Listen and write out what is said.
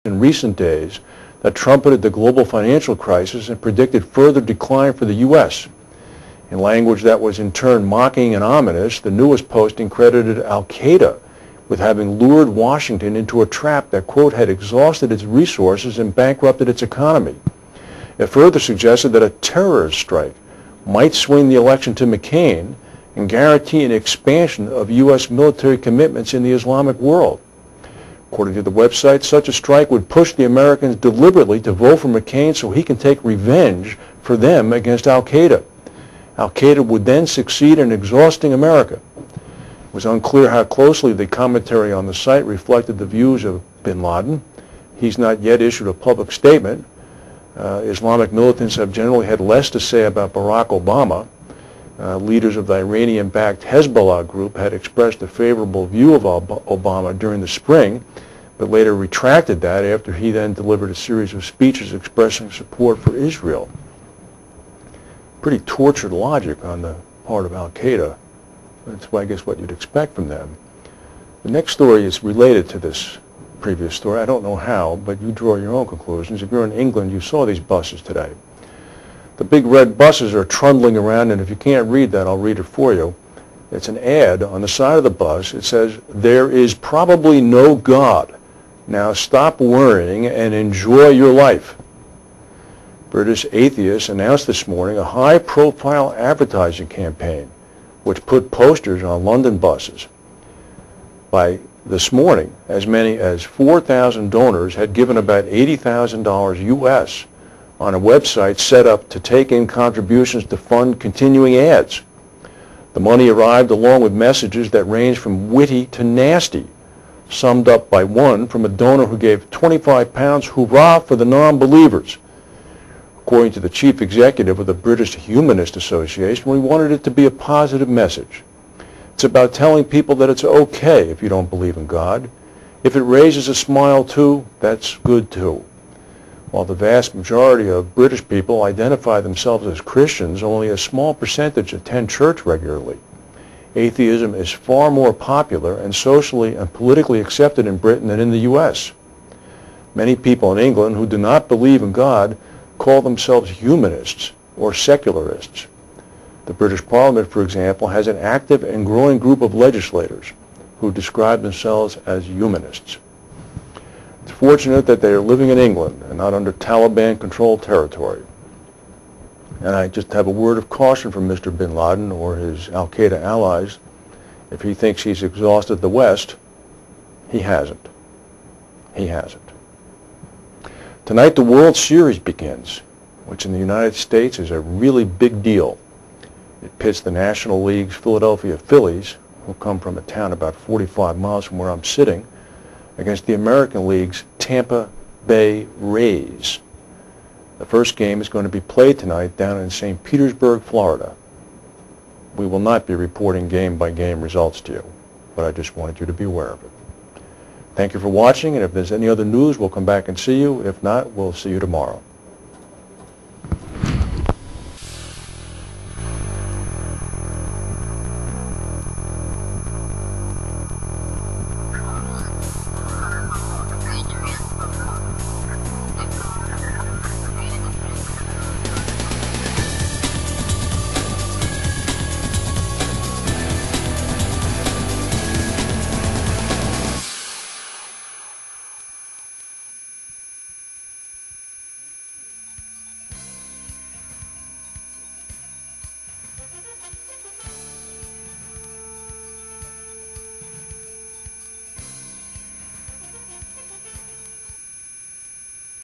in recent days that trumpeted the global financial crisis and predicted further decline for the U.S. In language that was in turn mocking and ominous, the newest posting credited al-Qaeda with having lured Washington into a trap that, quote, had exhausted its resources and bankrupted its economy. It further suggested that a terrorist strike might swing the election to McCain and guarantee an expansion of U.S. military commitments in the Islamic world. According to the website, such a strike would push the Americans deliberately to vote for McCain so he can take revenge for them against al-Qaeda. Al-Qaeda would then succeed in exhausting America. It was unclear how closely the commentary on the site reflected the views of bin Laden. He's not yet issued a public statement. Islamic militants have generally had less to say about Barack Obama. Leaders of the Iranian-backed Hezbollah group had expressed a favorable view of Obama during the spring, but later retracted that after he then delivered a series of speeches expressing support for Israel. Pretty tortured logic on the part of al-Qaeda. That's, I guess, what you'd expect from them. The next story is related to this previous story. I don't know how, but you draw your own conclusions. If you're in England, you saw these buses today. The big red buses are trundling around, and if you can't read that, I'll read it for you. It's an ad on the side of the bus. It says, "There is probably no God. Now stop worrying and enjoy your life." British atheists announced this morning a high-profile advertising campaign which put posters on London buses. By this morning, as many as 4,000 donors had given about $80,000 U.S. on a website set up to take in contributions to fund continuing ads. The money arrived along with messages that ranged from witty to nasty, summed up by one from a donor who gave £25, "Hurrah for the non-believers." According to the chief executive of the British Humanist Association, we wanted it to be a positive message. It's about telling people that it's okay if you don't believe in God. If it raises a smile too, that's good too. While the vast majority of British people identify themselves as Christians, only a small percentage attend church regularly. Atheism is far more popular and socially and politically accepted in Britain than in the U.S. Many people in England who do not believe in God call themselves humanists or secularists. The British Parliament, for example, has an active and growing group of legislators who describe themselves as humanists. It's fortunate that they are living in England and not under Taliban-controlled territory. And I just have a word of caution from Mr. bin Laden or his al-Qaeda allies. If he thinks he's exhausted the West, he hasn't. He hasn't. Tonight the World Series begins, which in the United States is a really big deal. It pits the National League's Philadelphia Phillies, who come from a town about 45 miles from where I'm sitting, against the American League's Tampa Bay Rays. The first game is going to be played tonight down in St. Petersburg, Florida. We will not be reporting game-by-game results to you, but I just wanted you to be aware of it. Thank you for watching, and if there's any other news, we'll come back and see you. If not, we'll see you tomorrow.